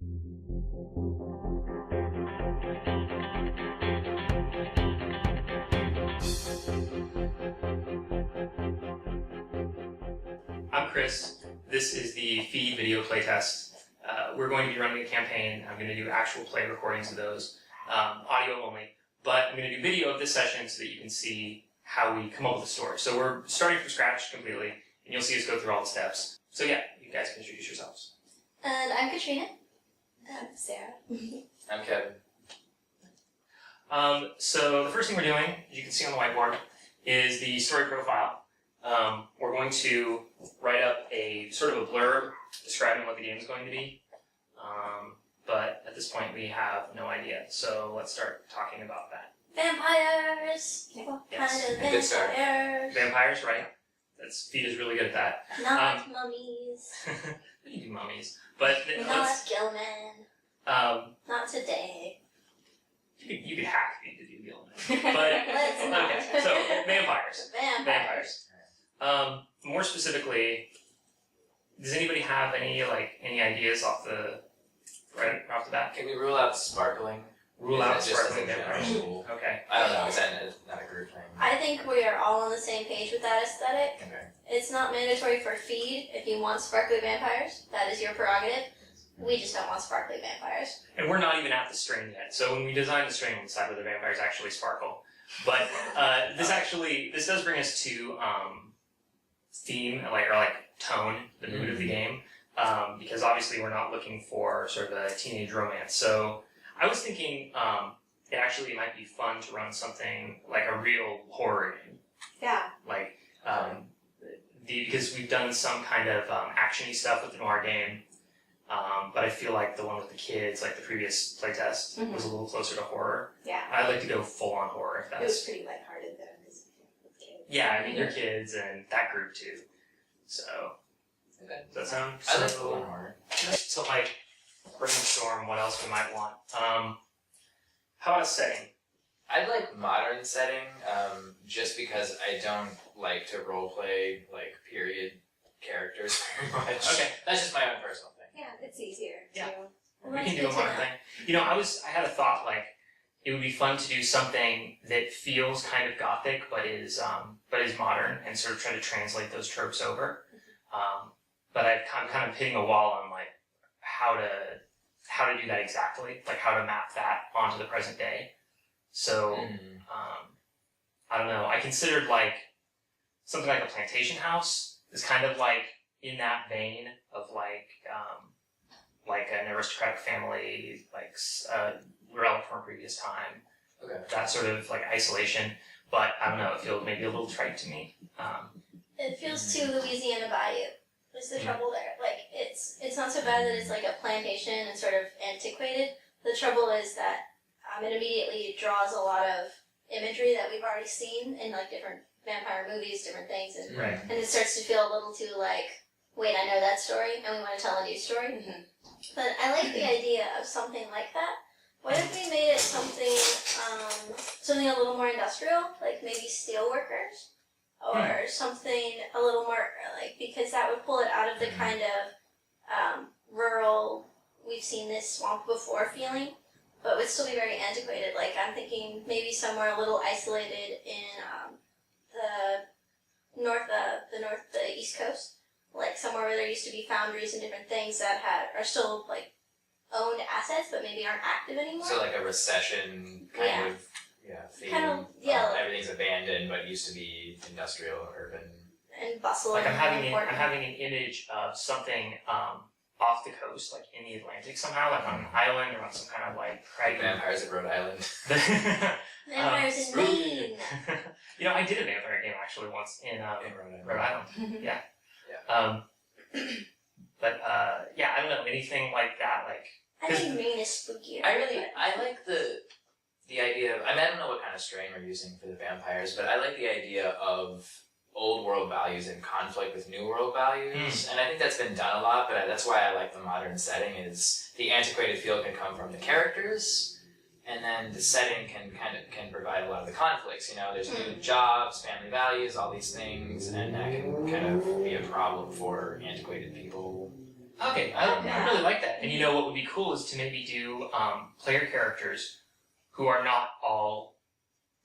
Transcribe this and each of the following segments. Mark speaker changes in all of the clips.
Speaker 1: I'm Kris. This is the feed video playtest. We're going to be running a campaign. I'm going to do actual play recordings of those, audio only, but I'm going to do video of this session so that you can see how we come up with a story. So we're starting from scratch completely, and you'll see us go through all the steps. So yeah, you guys can introduce yourselves.
Speaker 2: And I'm Katrina. I'm Sarah.
Speaker 3: I'm Kevin.
Speaker 1: So the first thing we're doing, as you can see on the whiteboard, is the story profile. We're going to write up a sort of a blurb describing what the game is going to be, but at this point we have no idea. So let's start talking about that.
Speaker 2: Vampires! What
Speaker 1: Yes.
Speaker 2: kind of
Speaker 3: Good start.
Speaker 2: vampires?
Speaker 1: Vampires, right? Feed is really good at that.
Speaker 2: Not mummies.
Speaker 1: We can do mummies, but
Speaker 2: Not Gilman. Not today.
Speaker 1: You could hack me to do Gilman. But
Speaker 2: Let's not.
Speaker 1: okay, so vampires.
Speaker 2: Vampires.
Speaker 1: More specifically, does anybody have any ideas off the bat?
Speaker 3: Can we rule out sparkling?
Speaker 1: Rule
Speaker 3: Is
Speaker 1: out
Speaker 3: that just
Speaker 1: sparkling
Speaker 3: a general
Speaker 1: vampires.
Speaker 3: rule?
Speaker 1: Okay.
Speaker 3: I don't know. Is that not a group thing?
Speaker 2: I think we are all on the same page with that aesthetic.
Speaker 3: Okay.
Speaker 2: It's not mandatory for feed. If you want sparkly vampires, that is your prerogative. We just don't want sparkly vampires.
Speaker 1: And we're not even at the string yet. So when we design the string, we'll decide whether vampires actually sparkle. But this does bring us to theme, or tone, the mood of the game, because obviously we're not looking for sort of a teenage romance. So I was thinking it actually might be fun to run something like a real horror game.
Speaker 2: Yeah.
Speaker 1: Because we've done some kind of action-y stuff with the noir game, but I feel like the one with the kids, like the previous playtest, was a little closer to horror.
Speaker 2: Yeah.
Speaker 1: I'd like to go full-on horror if that's...
Speaker 2: It was pretty lighthearted though, because with kids.
Speaker 1: Yeah, I mean, your kids and that group too. So,
Speaker 3: Okay.
Speaker 1: does that sound?
Speaker 3: I like
Speaker 1: so,
Speaker 3: full horror.
Speaker 1: just to brainstorm what else we might want. How about a setting?
Speaker 3: I'd like modern setting, just because I don't like to roleplay period characters very much.
Speaker 1: Okay.
Speaker 3: That's just my own personal thing.
Speaker 2: Yeah, it's easier
Speaker 1: Yeah.
Speaker 2: to...
Speaker 1: We can do a modern thing. You know, I had a thought it would be fun to do something that feels kind of gothic, but is modern, and sort of try to translate those tropes over. But I'm kind of hitting a wall on how to do that exactly, how to map that onto the present day. So I don't know. I considered something like a plantation house is kind of in that vein of an aristocratic family, relic from a previous time.
Speaker 3: Okay.
Speaker 1: That sort of isolation, but I don't know. It feels maybe a little trite to me.
Speaker 2: It feels too Louisiana Bayou. Is the trouble there? It's not so bad that it's a plantation and sort of antiquated. The trouble is that it immediately draws a lot of imagery that we've already seen in different vampire movies, different things, and
Speaker 1: Right.
Speaker 2: and it starts to feel a little too wait, I know that story, and we want to tell a new story. But I like the idea of something like that. What if we made it something a little more industrial, maybe steel workers? Or something a little more, because that would pull it out of the kind of rural, we've seen this swamp before feeling, but would still be very antiquated. I'm thinking maybe somewhere a little isolated in the East Coast, somewhere where there used to be foundries and different things that are still owned assets, but maybe aren't active anymore.
Speaker 3: So a recession kind of theme. Everything's abandoned, but used to be industrial, urban.
Speaker 2: And bustle.
Speaker 1: I'm
Speaker 2: and
Speaker 1: having
Speaker 2: important.
Speaker 1: an image of something off the coast, in the Atlantic somehow, on an island or on some kind of craggy.
Speaker 3: Vampires of Rhode Island.
Speaker 2: Vampires in Maine.
Speaker 1: You know, I did a vampire game actually once in Rhode Island. Yeah. But I don't know, anything like that,
Speaker 2: I think Maine is spookier.
Speaker 3: I like the idea of, I don't know what kind of strain we're using for the vampires, but I like the idea of old world values in conflict with new world values, and I think that's been done a lot, but that's why I like the modern setting, is the antiquated feel can come from the characters, and then the setting can provide a lot of the conflicts. There's new jobs, family values, all these things, and that can kind of be a problem for antiquated people.
Speaker 1: Okay, I really like that. And you know what would be cool is to maybe do player characters who are not all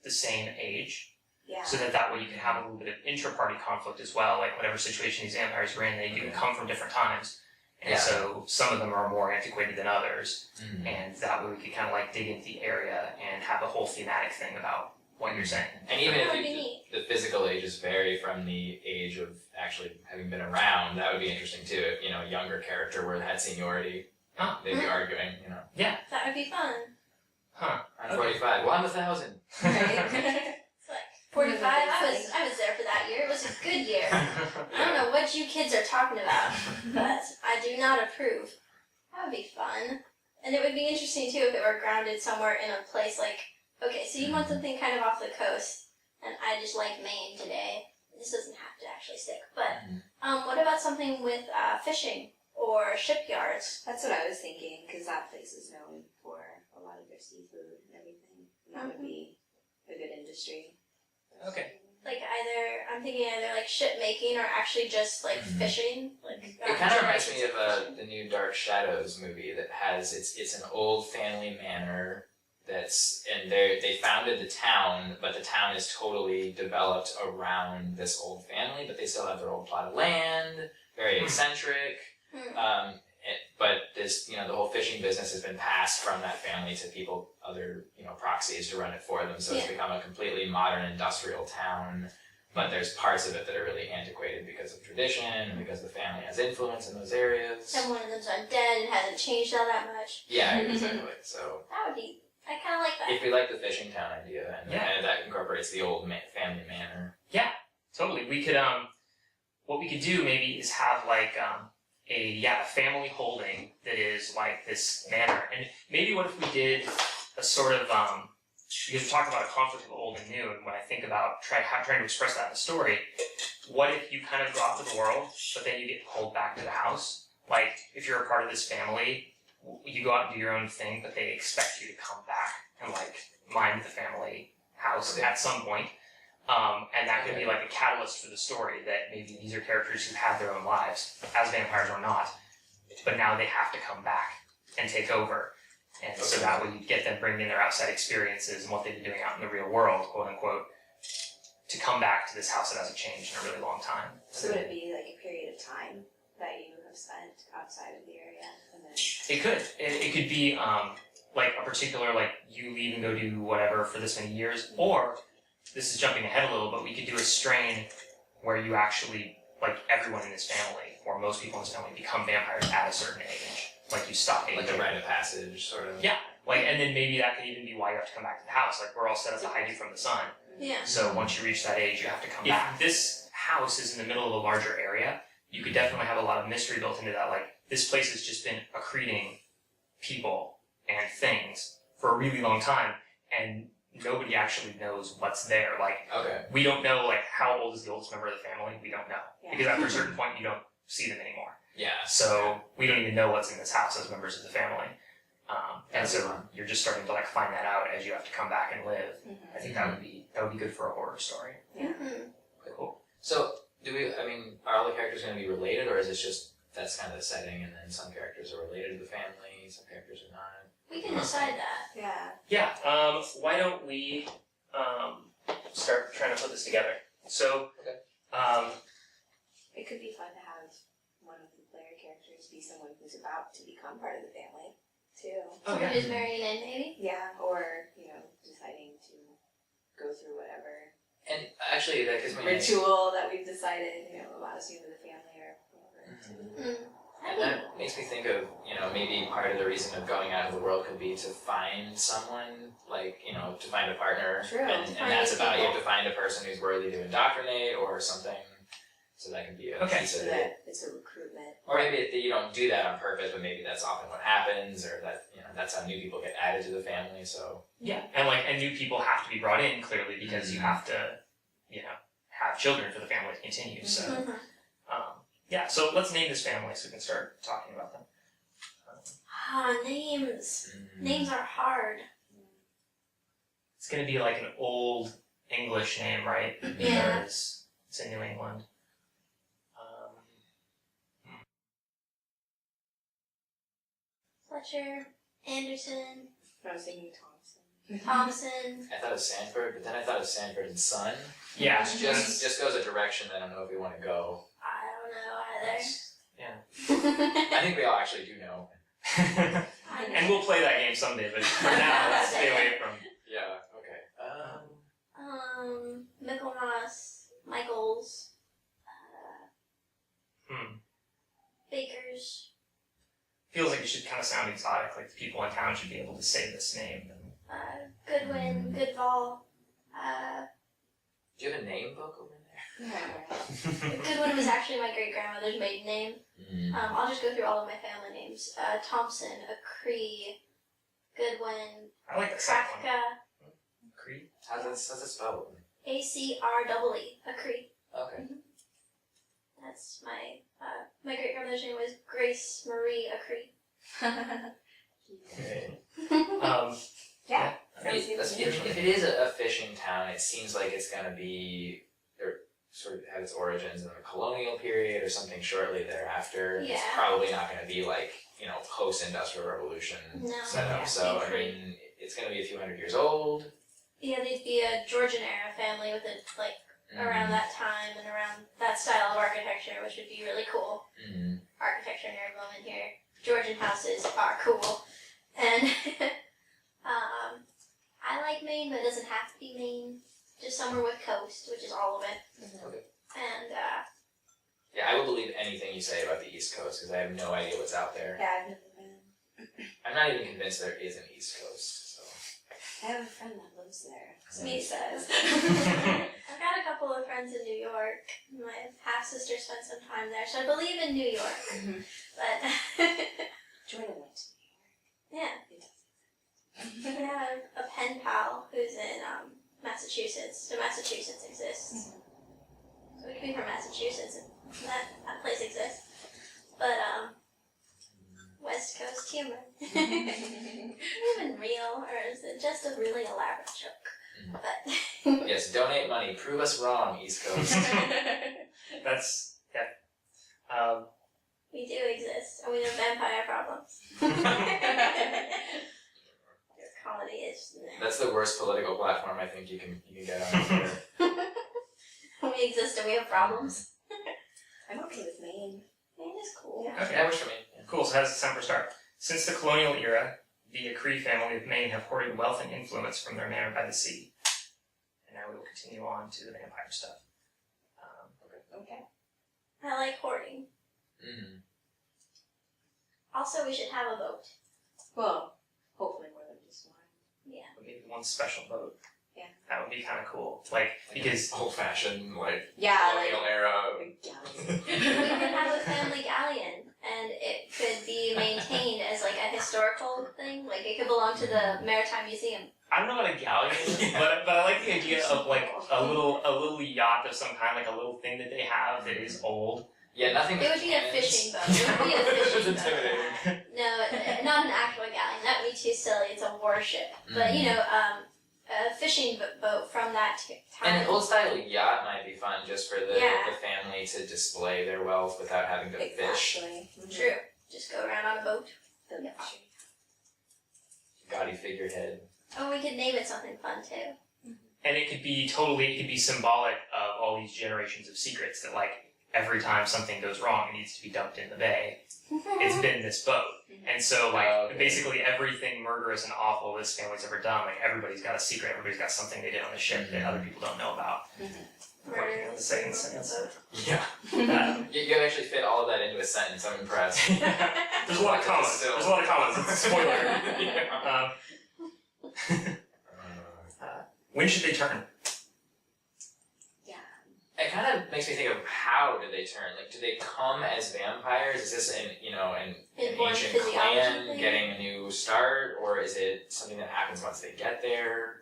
Speaker 1: the same age.
Speaker 4: Yeah.
Speaker 1: So that way you can have a little bit of intra-party conflict as well, like whatever situation these vampires are in, they can come from different times. And so some of them are more antiquated than others. And that way we could kind of like dig into the area and have a whole thematic thing about what you're saying.
Speaker 3: And even if the physical ages vary from the age of actually having been around, that would be interesting too. If, you know, a younger character where it had seniority, they'd be arguing, you know.
Speaker 1: Yeah.
Speaker 2: That would be fun.
Speaker 1: Huh.
Speaker 3: I'm 45. Well, I'm 1,000.
Speaker 2: It's like 45. I was there for that year. It was a good year. I don't know what you kids are talking about, but I do not approve. That would be fun. And it would be interesting too if it were grounded somewhere in a place like, okay, so you want something kind of off the coast, and I just like Maine today. This doesn't have to actually stick. But what about something with fishing or shipyards?
Speaker 4: That's what I was thinking, because that place is known for a lot of their seafood and everything. And that would be a good industry.
Speaker 1: Okay.
Speaker 2: Like I'm thinking either like ship making or actually just like fishing. Like
Speaker 3: It kind of reminds me of the new Dark Shadows movie that has it's an old family manor and they founded the town, but the town is totally developed around this old family, but they still have their old plot of land, very eccentric. But this, you know, the whole fishing business has been passed from that family to people, other, you know, proxies to run it for them. So it's become a completely modern industrial town. But there's parts of it that are really antiquated because of tradition and because the family has influence in those areas.
Speaker 2: And one of them's undead and hasn't changed all that much.
Speaker 3: Yeah, exactly. So
Speaker 2: that would be. I kind of like that.
Speaker 3: If we like the fishing town idea, and that incorporates the old family manor.
Speaker 1: Yeah, totally. We could what we could do maybe is have like a family holding that is like this manor, and maybe what if we did a sort of because we're talking about a conflict of old and new, and when I think about trying to express that in the story, what if you kind of go out to the world, but then you get pulled back to the house? Like if you're a part of this family, you go out and do your own thing, but they expect you to come back and like mind the family house at some point. And that could be like a catalyst for the story that maybe these are characters who have their own lives, as vampires or not, but now they have to come back and take over. And so that way you get them bringing in their outside experiences and what they've been doing out in the real world, quote unquote, to come back to this house that hasn't changed in a really long time.
Speaker 4: So would it be like a period of time that you have spent outside of the area? And then...
Speaker 1: It could. It could be like a particular, like you leave and go do whatever for this many years, or this is jumping ahead a little, but we could do a strain where you actually, like everyone in this family, or most people in this family, become vampires at a certain age. Like you stop aging.
Speaker 3: Like a rite of passage, sort of.
Speaker 1: Yeah. Like, and then maybe that could even be why you have to come back to the house. Like we're all set up to hide you from the sun.
Speaker 2: Yeah.
Speaker 1: So once you reach that age, you have to come back. If this house is in the middle of a larger area, you could definitely have a lot of mystery built into that. Like this place has just been accreting people and things for a really long time, and nobody actually knows what's there. Like, we don't know, like, how old is the oldest member of the family? We don't know.
Speaker 4: Yeah.
Speaker 1: Because after a certain point, you don't see them anymore.
Speaker 3: Yeah.
Speaker 1: So we don't even know what's in this house as members of the family. And so you're just starting to, like, find that out as you have to come back and live. I think that would be good for a horror story.
Speaker 4: Yeah.
Speaker 1: Cool.
Speaker 3: So, are all the characters going to be related, or is it just, that's kind of the setting, and then some characters are related to the family, some characters are not?
Speaker 2: We can decide that.
Speaker 4: Yeah.
Speaker 1: Yeah, why don't we start trying to put this together? So,
Speaker 4: It could be fun to have one of the player characters be someone who's about to become part of the family, too.
Speaker 2: Someone who's marrying in, maybe?
Speaker 4: Yeah, or, deciding to go through whatever
Speaker 3: And actually, that gives me
Speaker 4: ritual that we've decided, allows you into the family or whatever.
Speaker 3: And that makes me think of, maybe part of the reason of going out of the world could be to find someone, like, to find a partner.
Speaker 4: True.
Speaker 3: And that's about, you have to find a person who's worthy to indoctrinate or something. So that can be a piece
Speaker 4: So
Speaker 3: of it.
Speaker 4: that it's a recruitment.
Speaker 3: Or maybe you don't do that on purpose, but maybe that's often what happens, or that, that's how new people get added to the family, so.
Speaker 1: Yeah, and new people have to be brought in, clearly, because you have to, have children for the family to continue, so. So let's name this family so we can start talking about them.
Speaker 2: Names. Names are hard.
Speaker 1: It's going to be like an old English name, right?
Speaker 2: Yeah.
Speaker 1: Because it's in New England.
Speaker 2: Fletcher, Anderson,
Speaker 4: I was thinking Thompson.
Speaker 2: Thompson.
Speaker 3: I thought of Sanford, but then I thought of Sanford and Son.
Speaker 1: Yeah.
Speaker 3: Which just goes a direction that I don't know if we want to go.
Speaker 2: I don't know either.
Speaker 3: I think we all actually do know.
Speaker 1: And we'll play that game someday, but for now, let's stay away from.
Speaker 3: Yeah, okay.
Speaker 2: Michaelmas, Michaels,
Speaker 1: Hmm.
Speaker 2: Bakers,
Speaker 1: Feels like it should kind of sound exotic, like the people in town should be able to say this name.
Speaker 2: Goodwin, Goodval.
Speaker 3: Do you have a name book over there?
Speaker 4: Yeah.
Speaker 2: Goodwin was actually my great grandmother's maiden name. I'll just go through all of my family names. Thompson, Acree, Goodwin,
Speaker 1: I like the second one.
Speaker 2: Krafka,
Speaker 1: Creed?
Speaker 3: How's it spelled?
Speaker 2: Acree, Acree.
Speaker 3: Okay.
Speaker 2: That's my great grandmother's name was Grace Marie Acree.
Speaker 3: Okay.
Speaker 4: Yeah.
Speaker 3: If it is a fishing town, it seems like it's going to be, or sort of have its origins in the colonial period or something shortly thereafter.
Speaker 2: Yeah.
Speaker 3: It's probably not going to be like, post-industrial revolution
Speaker 2: No,
Speaker 3: setup.
Speaker 2: yeah,
Speaker 3: So,
Speaker 2: it'd
Speaker 3: I
Speaker 2: be
Speaker 3: mean, it's going to be a few hundred years old.
Speaker 2: Yeah, they'd be a Georgian era family with around that time and around that style of architecture, which would be really cool.
Speaker 3: Mm-hmm.
Speaker 2: Architecture nerd moment here. Georgian houses are cool. And I like Maine, but it doesn't have to be Maine. Just somewhere with coast, which is all of it.
Speaker 3: Okay.
Speaker 2: And
Speaker 3: Yeah, I will believe anything you say about the East Coast because I have no idea what's out there.
Speaker 4: Yeah, I've never been.
Speaker 3: I'm not even convinced there is an East Coast. So.
Speaker 4: I have a friend that lives there.
Speaker 2: me says. I've got a couple of friends in New York. My half-sister spent some time there, so I believe in New York.
Speaker 4: Mm-hmm.
Speaker 2: But
Speaker 4: Jordan went to
Speaker 2: yeah.
Speaker 4: New York.
Speaker 2: I have a pen pal who's in Massachusetts. So Massachusetts exists. So we could be from Massachusetts and that place exists. But West Coast humor. Even real, or is it just a really elaborate joke? But
Speaker 3: Yes, donate money. Prove us wrong, East Coast.
Speaker 1: That's,
Speaker 2: we do exist, and we have vampire problems. Your comedy is.
Speaker 3: That's the worst political platform I think you can get on here.
Speaker 2: We exist and we have problems.
Speaker 4: I'm okay with Maine.
Speaker 2: Maine is cool.
Speaker 4: Yeah.
Speaker 1: okay.
Speaker 3: That works for me. Yeah.
Speaker 1: Cool, so how does December start? Since the colonial era, the Acree family of Maine have hoarded wealth and influence from their manor by the sea. And now we will continue on to the vampire stuff.
Speaker 4: Okay.
Speaker 2: I like hoarding.
Speaker 3: Mm-hmm.
Speaker 2: Also, we should have a boat.
Speaker 4: Well, hopefully more than just one.
Speaker 2: Yeah.
Speaker 1: Maybe one special boat.
Speaker 4: Yeah.
Speaker 1: That would be kind of cool. Like, because
Speaker 3: old-fashioned,
Speaker 4: Yeah,
Speaker 3: colonial era.
Speaker 2: We could have a family galleon, and it could be maintained as like a historical thing. Like it could belong to the Maritime Museum.
Speaker 1: I don't know about a galleon, but I like the idea of like a little yacht of some kind, like a little thing that they have that is old.
Speaker 3: Yeah, nothing.
Speaker 2: It would be a fishing boat. It would be a fishing
Speaker 3: It's
Speaker 2: boat.
Speaker 3: intimidating.
Speaker 2: No, not an actual galleon. That would be too silly. It's a warship. But a fishing boat from that time.
Speaker 3: And an old-style yacht might be fun just for the
Speaker 2: Yeah.
Speaker 3: family to display their wealth without having to fish.
Speaker 4: Exactly.
Speaker 2: True. Just go around on a boat.
Speaker 4: The
Speaker 2: Yep.
Speaker 3: Gaudy figurehead.
Speaker 2: Oh, we could name it something fun too.
Speaker 1: And it could be symbolic of all these generations of secrets that like every time something goes wrong, it needs to be dumped in the bay. It's been this boat. And so like basically everything murderous and awful this family's ever done, like everybody's got a secret, everybody's got something they did on the ship that other people don't know about.
Speaker 2: Murder
Speaker 1: The second sentence.
Speaker 3: Yeah. You can actually fit all of that into a sentence. I'm impressed.
Speaker 1: There's a lot of commas. There's a lot of commas. It's a spoiler. When should they turn?
Speaker 3: It kind of makes me think of how did they turn? Like, do they come as vampires? Is this an
Speaker 2: Inborn
Speaker 3: ancient
Speaker 2: physiology
Speaker 3: clan
Speaker 2: thing?
Speaker 3: getting a new start, or is it something that happens once they get there?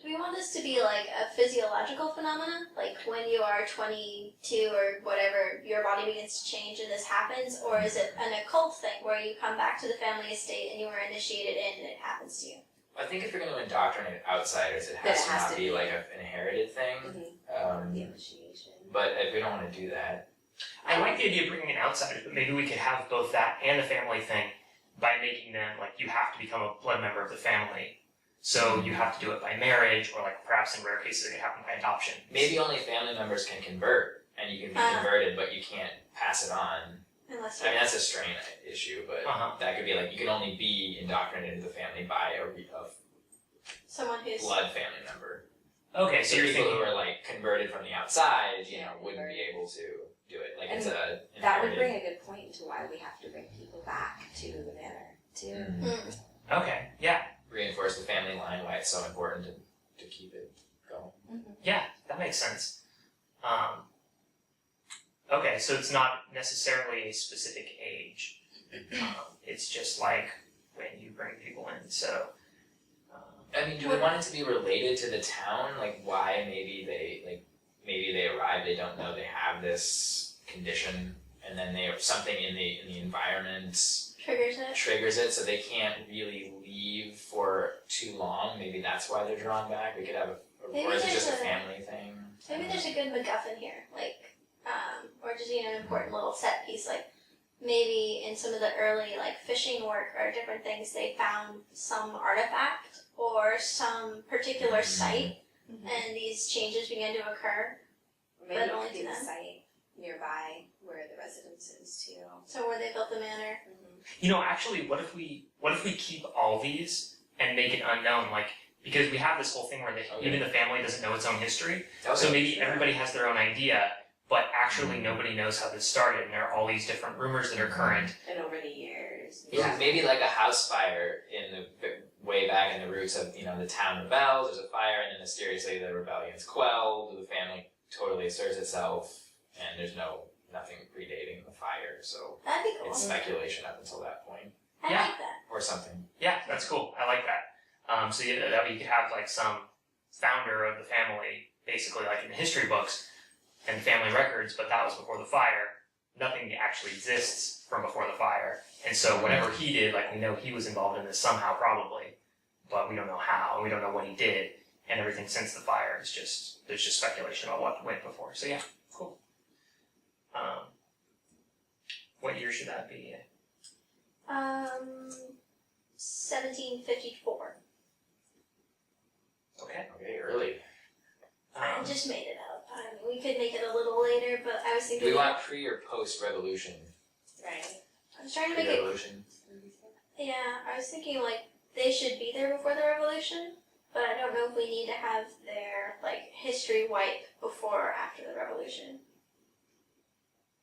Speaker 2: Do we want this to be like a physiological phenomenon? Like when you are 22 or whatever, your body begins to change and this happens? Or is it an occult thing where you come back to the family estate and you were initiated in and it happens to you?
Speaker 3: I think if you're going to indoctrinate outsiders, it has to not be like an inherited thing.
Speaker 4: the initiation.
Speaker 3: But if we don't want to do that,
Speaker 1: I like the idea of bringing in outsiders, but maybe we could have both that and the family thing by making them, like, you have to become a blood member of the family. So you have to do it by marriage, or like perhaps in rare cases it could happen by adoption.
Speaker 3: Maybe only family members can convert, and you can be converted, but you can't pass it on.
Speaker 2: Unless
Speaker 3: I mean, that's a strain issue, but that could be like, you can only be indoctrinated into the family by a
Speaker 2: someone who's
Speaker 3: blood family member.
Speaker 1: Okay, so you're
Speaker 3: people
Speaker 1: thinking...
Speaker 3: who are like converted from the outside, you know, wouldn't be able to do it. Like,
Speaker 4: And
Speaker 3: it's a
Speaker 4: that would bring a good point into why we have to bring people back to the manor too.
Speaker 1: Okay, yeah.
Speaker 3: Reinforce the family line, why it's so important to keep it going.
Speaker 1: Yeah, that makes sense. Okay, so it's not necessarily a specific age. It's just like when you bring people in, so...
Speaker 3: I mean, do we want it to be related to the town? Like, why maybe they arrive, they don't know they have this condition, and then something in the environment
Speaker 2: triggers it,
Speaker 3: so they can't really leave for too long. Maybe that's why they're drawn back. We could have or is it just a family thing?
Speaker 2: Maybe there's a good MacGuffin here, like, or just, you know, an important little set piece, like, maybe in some of the early, like, fishing work or different things, they found some artifact or some particular site, and these changes began to occur.
Speaker 4: Or maybe
Speaker 2: but
Speaker 4: it
Speaker 2: only
Speaker 4: could
Speaker 2: to
Speaker 4: be the
Speaker 2: them.
Speaker 4: site nearby where the residence is too.
Speaker 2: So where they built the manor.
Speaker 1: You know, actually, what if we keep all these and make it unknown? Like, because we have this whole thing where even the family doesn't know its own history. So maybe everybody has their own idea, but actually nobody knows how this started, and there are all these different rumors that are current.
Speaker 4: And over the years.
Speaker 3: Yeah, maybe like a house fire in the way back in the roots of, you know, the town rebels, there's a fire, and then mysteriously the rebellion's quelled, the family totally asserts itself, and there's nothing predating the fire, so
Speaker 2: That'd be cool.
Speaker 3: it's speculation up until that point.
Speaker 2: I
Speaker 1: Yeah.
Speaker 2: like that.
Speaker 3: Or something.
Speaker 1: Yeah, that's cool. I like that. So that way you could have like some founder of the family, basically like in the history books and family records, but that was before the fire. Nothing actually exists from before the fire. And so whatever he did, like, we know he was involved in this somehow probably, but we don't know how, and we don't know what he did. And everything since the fire is there's just speculation about what went before. So yeah, cool. What year should that be?
Speaker 2: 1754.
Speaker 1: Okay.
Speaker 3: Okay, early.
Speaker 2: I just made it up. I mean, we could make it a little later, but I was
Speaker 3: Do
Speaker 2: thinking.
Speaker 3: we want pre or post revolution?
Speaker 2: Right. I was trying to make it.
Speaker 3: Pre-revolution.
Speaker 2: Yeah, I was thinking like they should be there before the revolution, but I don't know if we need to have their like history wipe before or after the revolution.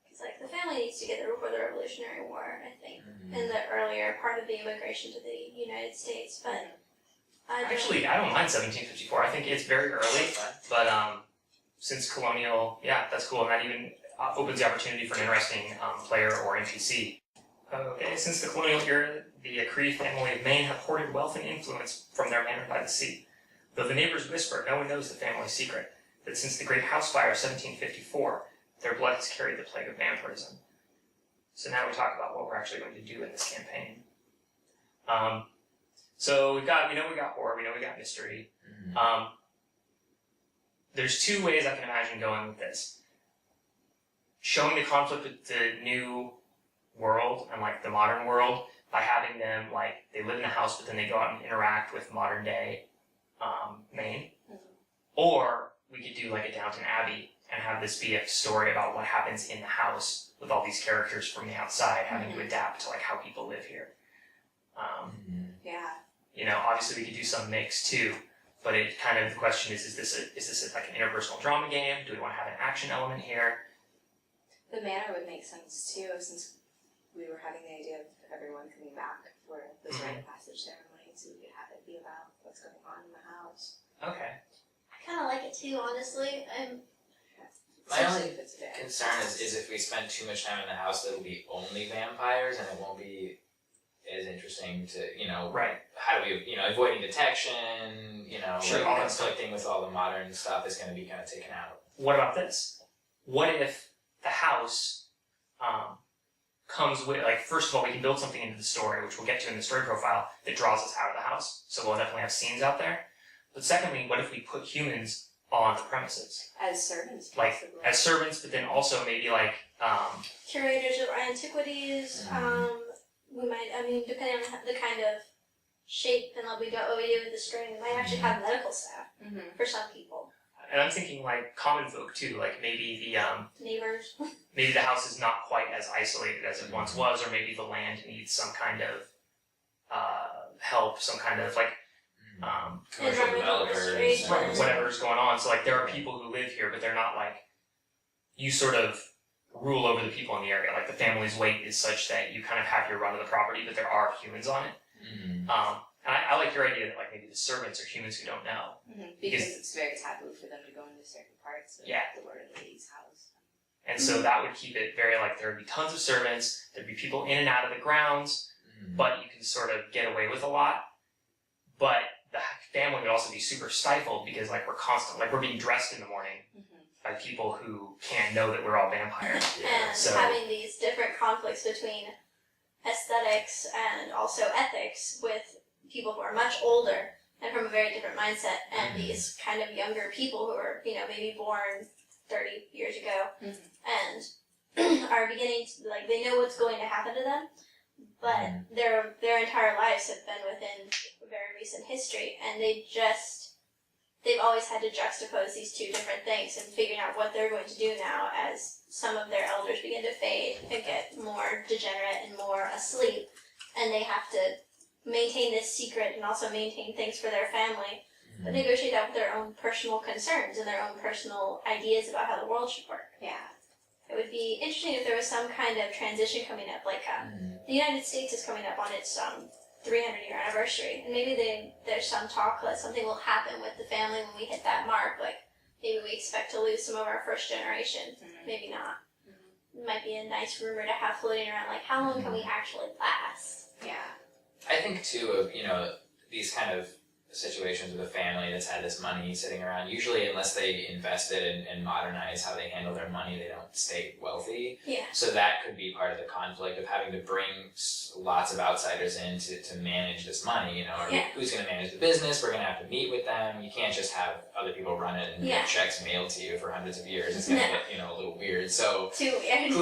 Speaker 2: Because like the family needs to get there before the Revolutionary War, I think, in the earlier part of the immigration to the United States. But I
Speaker 1: don't mind 1754. I think it's very early, but since colonial, yeah, that's cool, and that even opens the opportunity for an interesting player or NPC. Okay, since the colonial era, the Cree family of Maine have hoarded wealth and influence from their manor by the sea. Though the neighbors whisper, no one knows the family secret, that since the Great House Fire of 1754, their blood has carried the plague of vampirism. So now we talk about what we're actually going to do in this campaign. So we got horror, we know we got mystery. There's two ways I can imagine going with this. Showing the conflict with the new world and like the modern world by having them like they live in a house but then they go out and interact with modern day Maine. Or we could do like a Downton Abbey and have this be a story about what happens in the house with all these characters from the outside having to adapt to like how people live here.
Speaker 4: Yeah.
Speaker 1: You know, obviously we could do some mix too, but it kind of, the question is this like an interpersonal drama game? Do we want to have an action element here?
Speaker 4: The manor would make sense too, since we were having the idea of everyone coming back for this rite of passage ceremony, so we could have it be about what's going on in the house.
Speaker 1: Okay.
Speaker 2: I kind of like it too, honestly.
Speaker 3: My only concern is if we spend too much time in the house, it'll be only vampires, and it won't be as interesting to, you know,
Speaker 1: right.
Speaker 3: How do we, you know, avoiding detection, you know,
Speaker 1: sure,
Speaker 3: like conflicting with all the modern stuff is going to be kind of taken out.
Speaker 1: What about this? What if the house comes with, like, first of all, we can build something into the story, which we'll get to in the story profile, that draws us out of the house, so we'll definitely have scenes out there. But secondly, what if we put humans on the premises?
Speaker 4: As servants,
Speaker 1: like,
Speaker 4: possibly.
Speaker 1: as servants, but then also maybe like...
Speaker 2: curators of antiquities, we might, I mean, depending on the kind of shape and what we do with the string, we might actually have medical staff for some people.
Speaker 1: And I'm thinking like common folk too, like maybe the
Speaker 2: Neighbors.
Speaker 1: maybe the house is not quite as isolated as it once was, or maybe the land needs some kind of help, some kind of like
Speaker 3: commercial
Speaker 2: Environmental
Speaker 3: developers,
Speaker 2: restoration.
Speaker 1: whatever's going on. So like there are people who live here, but they're not like, you sort of rule over the people in the area. Like the family's weight is such that you kind of have your run of the property, but there are humans on it.
Speaker 3: Mm-hmm.
Speaker 1: And I like your idea that like maybe the servants are humans who don't know.
Speaker 4: Because it's very taboo for them to go into certain parts of the Lord of the Rings house.
Speaker 1: And so that would keep it very like there would be tons of servants, there'd be people in and out of the grounds, but you can sort of get away with a lot. But the family would also be super stifled because like we're being dressed in the morning by people who can't know that we're all vampires.
Speaker 2: And
Speaker 1: So-
Speaker 2: having these different conflicts between aesthetics and also ethics with people who are much older and from a very different mindset, and these kind of younger people who are, maybe born 30 years ago and are beginning to, like, they know what's going to happen to them, but their entire lives have been within very recent history, and they've always had to juxtapose these two different things and figuring out what they're going to do now as some of their elders begin to fade and get more degenerate and more asleep, and they have to maintain this secret and also maintain things for their family, but negotiate out with their own personal concerns and their own personal ideas about how the world should work.
Speaker 4: Yeah.
Speaker 2: It would be interesting if there was some kind of transition coming up, like the United States is coming up on its 300-year anniversary, and maybe there's some talk that something will happen with the family when we hit that mark, like maybe we expect to lose some of our first generation, maybe not. It might be a nice rumor to have floating around, like how long can we actually last?
Speaker 4: Yeah.
Speaker 3: I think too of, these kind of situations with a family that's had this money sitting around, usually unless they invest it and modernize how they handle their money, they don't stay wealthy.
Speaker 2: Yeah.
Speaker 3: So that could be part of the conflict of having to bring lots of outsiders in to manage this money, who's going to manage the business, we're going to have to meet with them, you can't just have other people run it and get checks mailed to you for hundreds of years, it's going to get, a little weird. So,
Speaker 2: Too weird.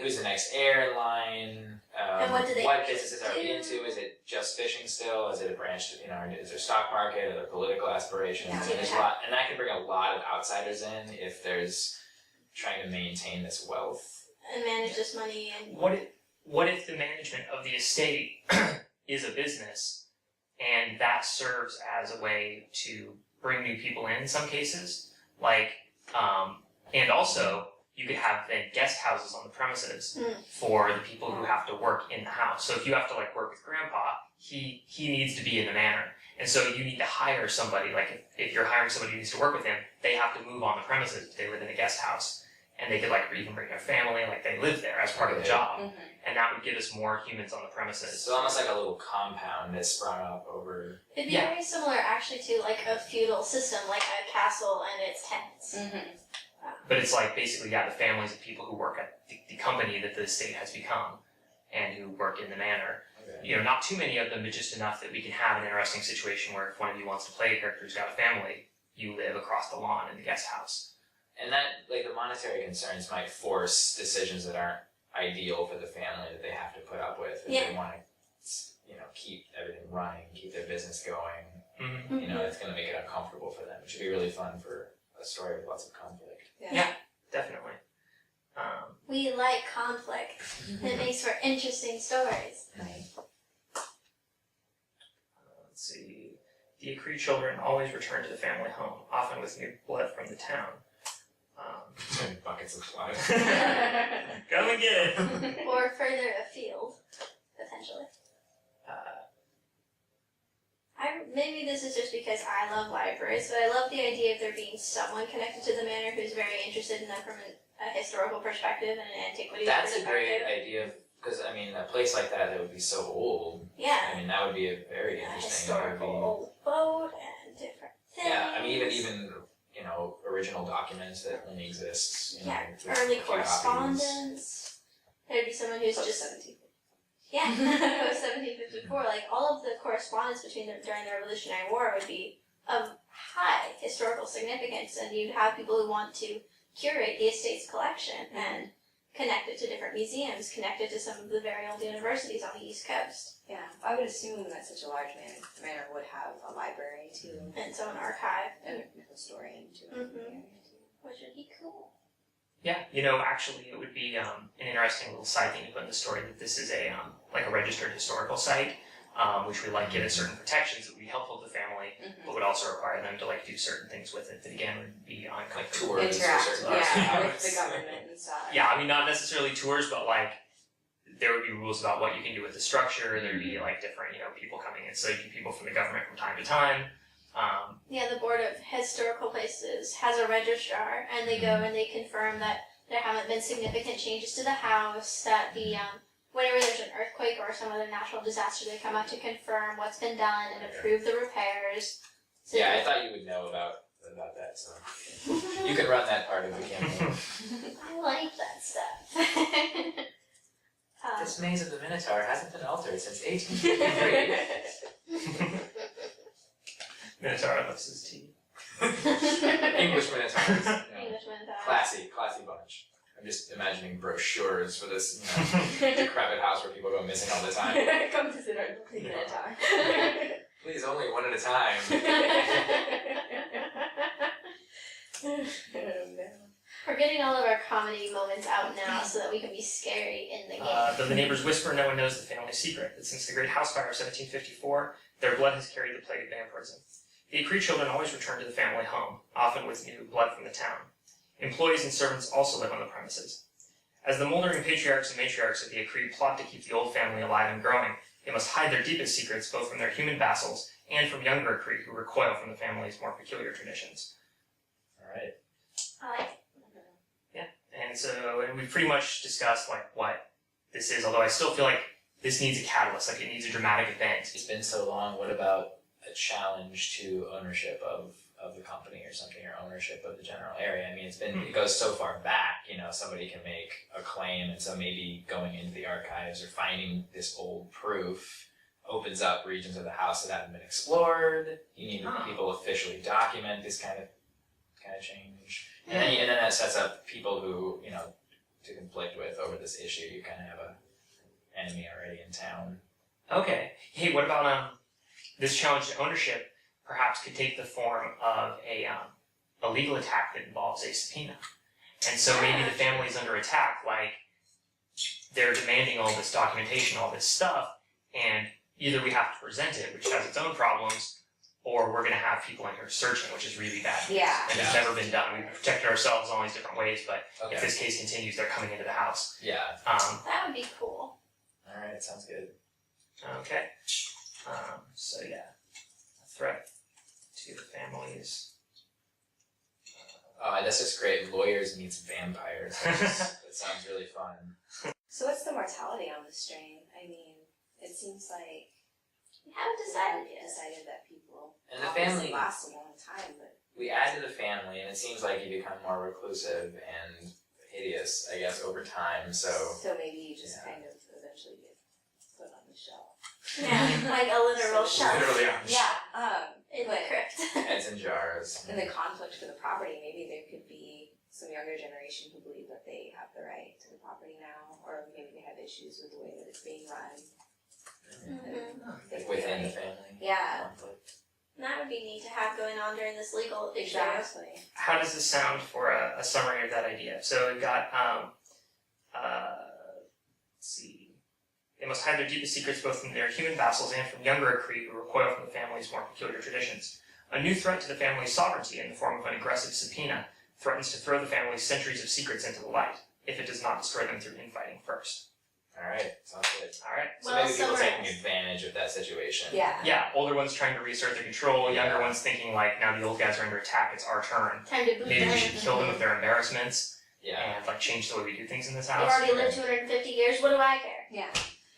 Speaker 3: who's the next heir in line?
Speaker 2: And what do they
Speaker 3: what businesses are we
Speaker 2: do?
Speaker 3: into? Is it just fishing still? Is it a branch? Is there stock market? Are there political aspirations?
Speaker 4: Yeah.
Speaker 3: And there's a lot, and that can bring a lot of outsiders in if there's trying to maintain this wealth.
Speaker 2: And manage this money and
Speaker 1: What if the management of the estate is a business, and that serves as a way to bring new people in some cases, and also you could have then guest houses on the premises for the people who have to work in the house. So if you have to work with grandpa, he needs to be in the manor. And so you need to hire somebody, if you're hiring somebody who needs to work with him, they have to move on the premises if they live in a guest house. And they could even bring their family, they live there as part of the job. And that would give us more humans on the premises.
Speaker 3: So almost like a little compound that's sprung up over...
Speaker 2: it'd be very similar actually to a feudal system, like a castle and its tenants.
Speaker 1: But it's basically, the families of people who work at the company that the estate has become and who work in the manor.
Speaker 3: Okay.
Speaker 1: Not too many of them, but just enough that we can have an interesting situation where if one of you wants to play a character who's got a family, you live across the lawn in the guest house.
Speaker 3: And that, the monetary concerns might force decisions that aren't ideal for the family that they have to put up with if they want to, keep everything running, keep their business going. It's going to make it uncomfortable for them. It should be really fun for a story with lots of conflict.
Speaker 1: Yeah, definitely.
Speaker 2: We like conflict. It makes for interesting stories.
Speaker 4: Right.
Speaker 1: Let's see. The Akri children always return to the family home, often with new blood from the town.
Speaker 3: Buckets of blood.
Speaker 1: Come and get it!
Speaker 2: Or further afield, potentially. Maybe this is just because I love libraries, but I love the idea of there being someone connected to the manor who's very interested in them from a historical perspective and an antiquities
Speaker 3: That's a
Speaker 2: perspective.
Speaker 3: great idea, because, a place like that would be so old.
Speaker 2: Yeah.
Speaker 3: That would be a very
Speaker 2: A
Speaker 3: interesting...
Speaker 2: historical old boat and different things.
Speaker 3: Yeah, even original documents that only exist.
Speaker 2: Early correspondence. There'd be someone who's
Speaker 4: Post
Speaker 2: just
Speaker 4: 17.
Speaker 2: Yeah, post 1754. All of the correspondence between them during the Revolutionary War would be of high historical significance, and you'd have people who want to curate the estate's collection and connected to different museums, connected to some of the very old universities on the East Coast,
Speaker 4: Yeah, I would assume that such a large manor would have a library too,
Speaker 2: and so an archive,
Speaker 4: and a historian too.
Speaker 2: which would be cool.
Speaker 1: Yeah, actually, it would be an interesting little side thing to put in the story that this is a like a registered historical site, which would like give it certain protections that would be helpful to the family, but would also require them to like do certain things with it that again would be uncomfortable.
Speaker 3: Like tours for
Speaker 4: Interact,
Speaker 3: certain parts of the
Speaker 4: yeah, with
Speaker 3: house.
Speaker 4: the government and stuff.
Speaker 1: Yeah, I mean not necessarily tours, but like there would be rules about what you can do with the structure. There'd be like different people coming in, so there'd be people from the government from time to time.
Speaker 2: Yeah, the Board of Historical Places has a registrar, and they go and they confirm that there haven't been significant changes to the house, that the, whenever there's an earthquake or some other natural disaster, they come out to confirm what's been done and approve the repairs. So
Speaker 3: Yeah, I thought you would know about that, so you can run that part of the campaign.
Speaker 2: I like that stuff.
Speaker 3: This maze of the Minotaur hasn't been altered since 1853.
Speaker 1: Minotaur loves his tea.
Speaker 3: English Minotaurs.
Speaker 2: Englishman thought.
Speaker 3: Classy bunch. I'm just imagining brochures for this decrepit house where people go missing all the time.
Speaker 4: Come visit our Minotaur.
Speaker 3: Please, only one at a time.
Speaker 2: We're getting all of our comedy moments out now so that we can be scary in the game.
Speaker 1: Though the neighbors whisper, no one knows the family secret, that since the Great House Fire of 1754, their blood has carried the plague of vampirism. The Acree children always return to the family home, often with new blood from the town. Employees and servants also live on the premises. As the moldering patriarchs and matriarchs of the Acree plot to keep the old family alive and growing, they must hide their deepest secrets both from their human vassals and from younger Acree who recoil from the family's more peculiar traditions.
Speaker 3: Alright.
Speaker 2: I like it.
Speaker 1: And so we've pretty much discussed like what this is, although I still feel like this needs a catalyst, like it needs a dramatic event.
Speaker 3: It's been so long, what about a challenge to ownership of the company or something, or ownership of the general area? I mean, it goes so far back, somebody can make a claim, and so maybe going into the archives or finding this old proof opens up regions of the house that haven't been explored. You need people officially document this kind of change. And then that sets up people who, to conflict with over this issue. You kind of have a enemy already in town.
Speaker 1: Okay. Hey, what about this challenge to ownership perhaps could take the form of a legal attack that involves a subpoena. And so maybe the family's under attack, like they're demanding all this documentation, all this stuff, and either we have to present it, which has its own problems, or we're going to have people in here searching, which is really bad.
Speaker 4: Yeah.
Speaker 1: And it's never been done. We've protected ourselves in all these different ways, but
Speaker 3: Okay.
Speaker 1: if this case continues, they're coming into the house.
Speaker 3: Yeah.
Speaker 2: That would be cool.
Speaker 3: Alright, sounds good.
Speaker 1: Okay. So yeah, a threat to the families.
Speaker 3: Oh, that's just great. Lawyers meets vampires. That sounds really fun.
Speaker 4: So what's the mortality on the strain? I mean, it seems like
Speaker 2: We haven't decided yet.
Speaker 4: decided that people
Speaker 3: And the
Speaker 4: obviously
Speaker 3: family,
Speaker 4: last a long time, but
Speaker 3: we add to the family, and it seems like you become more reclusive and hideous, I guess, over time. So
Speaker 4: maybe you just kind of eventually get put on the shelf.
Speaker 2: Yeah, like a literal shelf
Speaker 3: literally on
Speaker 2: in the
Speaker 4: but
Speaker 2: crypt.
Speaker 3: heads in jars.
Speaker 4: in the conflict for the property, maybe there could be some younger generation who believe that they have the right to the property now, or maybe they have issues with the way that it's being run.
Speaker 2: Mm-hmm.
Speaker 3: Within the family.
Speaker 4: Yeah.
Speaker 3: Conflict.
Speaker 2: That would be neat to have going on during this legal issue.
Speaker 4: Exactly.
Speaker 1: How does this sound for a summary of that idea? So we've got, let's see. They must hide their deepest secrets both from their human vassals and from younger Acree who recoil from the family's more peculiar traditions. A new threat to the family's sovereignty in the form of an aggressive subpoena threatens to throw the family's centuries of secrets into the light, if it does not destroy them through infighting first.
Speaker 3: Alright, sounds good.
Speaker 1: Alright?
Speaker 3: So
Speaker 2: Well
Speaker 3: maybe people taking
Speaker 2: summarized.
Speaker 3: advantage of that situation.
Speaker 4: Yeah.
Speaker 1: Yeah, older ones trying to reassert their control, younger
Speaker 3: Yeah.
Speaker 1: ones thinking like, now the old guys are under attack, it's our turn.
Speaker 2: Time to boot
Speaker 1: Maybe
Speaker 2: them.
Speaker 1: we should kill them with their embarrassments
Speaker 3: Yeah.
Speaker 1: and like change the way we do things in this
Speaker 2: They've
Speaker 1: house.
Speaker 2: already lived 250 years, what do I care?
Speaker 4: Yeah.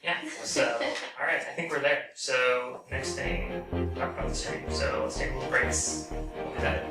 Speaker 1: Yeah, so, alright, I think we're there. So, next thing, talk about the stream. So, let's take a little break. We'll do that.